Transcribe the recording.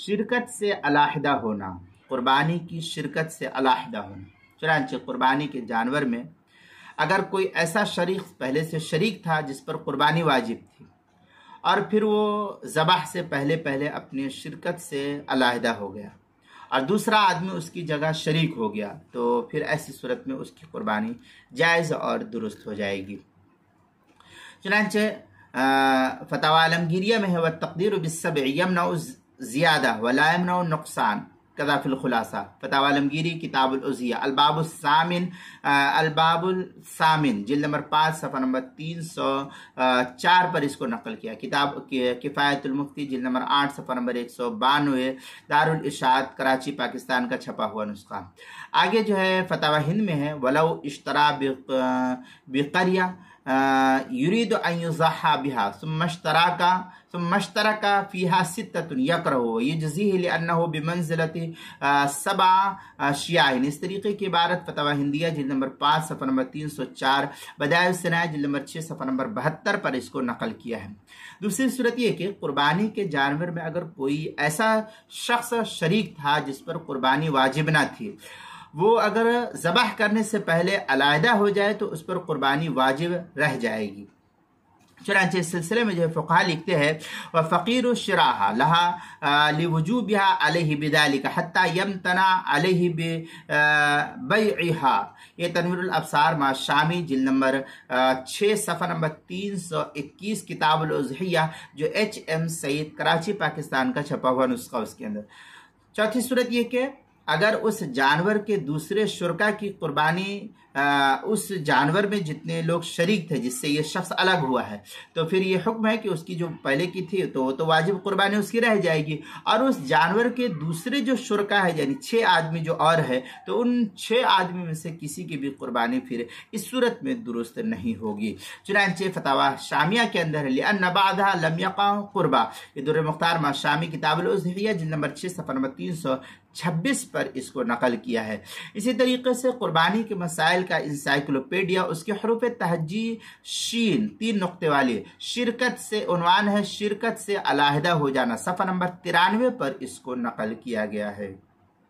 शिरकत से अलहदा होना, कुर्बानी की शिरकत से अलहदा होना। चुनांचे कुर्बानी के जानवर में अगर कोई ऐसा शरीक पहले से शरीक था जिस पर कुर्बानी वाजिब थी और फिर वो ज़बाह से पहले पहले अपनी शिरकत से अलहदा हो गया और दूसरा आदमी उसकी जगह शरीक हो गया, तो फिर ऐसी सूरत में उसकी कुर्बानी जायज़ और दुरुस्त हो जाएगी। चुनांचे फतवा आलमगीरिया में है वह तकदीर बिस्सब्अ यमनउ ज़ियादा वला यमनउ नुक़सान कज़ा फ़िल खुलासा। फतवा आलमगीरी किताबुल उज़िया अलबाबुल सामिन जिल्द नंबर 5 सफ़ा नंबर 304 पर इसको नकल किया। किताब किफ़ायतुल मुफ्ती जिल्द नंबर 8 सफ़ा नंबर 192 दारुल इरशाद कराची पाकिस्तान का छपा हुआ नुस्खा। आगे जो है फतवा हिंद में है वलौ इश्तरा बिक़रिया युरीदु अन युज़हा बिहा सुम्मश्तरका फ़ीहा सित्ततुन यकरहु यजज़ीहि लिअन्नहु बिमंज़िलति सबअ शियाइन। इस तरीके की इबारत फतवा हिंदिया जिल्द नंबर 5 सफ़ा नंबर 304 बदाइल सनाया जिल्द नंबर 6 सफ़ा नंबर 72 पर इसको नकल किया है। दूसरी सूरत यह कि कुर्बानी के जानवर में अगर कोई ऐसा शख्स शरीक था जिस पर कुर्बानी वाजिब ना थी, वो अगर ज़बाह करने से पहले अलहदा हो जाए तो उस पर कुर्बानी वाजिब रह जाएगी। चुनांचे इस सिलसिले में जो फ़ुक़हा लिखते हैं वह फ़क़ीर शिराहा लहा लिवुजूबिहा अलैहि बिदालिका हत्ता यमतना अलैहि बैइहा। ये तनवीरुल अब्सार मा शामी जिल्द नंबर 6 सफ़ा नंबर 321 किताबुल उज़हिया जो HM सईद कराची पाकिस्तान का छपा हुआ नुस्खा उसके अंदर। चौथी सूरत ये कि अगर उस जानवर के दूसरे शुरका की कुर्बानी उस जानवर में जितने लोग शरीक थे जिससे ये शख्स अलग हुआ है, तो फिर ये हुक्म है कि उसकी जो पहले की थी तो वाजिब कुर्बानी उसकी रह जाएगी और उस जानवर के दूसरे जो शुरका है यानी 6 आदमी जो और है तो उन 6 आदमी में से किसी की भी कुर्बानी फिर इस सूरत में दुरुस्त नहीं होगी। चुनांचे फतवा शामिया के अंदर लिअन्न बादहा लम यक़अ कुर्बा, ये दुर्र मुख्तार मा शामी किताबुल उज़हिया जिल्द नंबर 6 सफ़ा नंबर 326 पर इसको नकल किया है। इसी तरीके से कुर्बानी के मसाइल का इंसाइक्लोपीडिया उसके हरूफ तहजी शीन 3 नुक्ते वाली शिरकत से उन्वान है, शिरकत से अलहदा हो जाना, सफ़ा नंबर 93 पर इसको नकल किया गया है।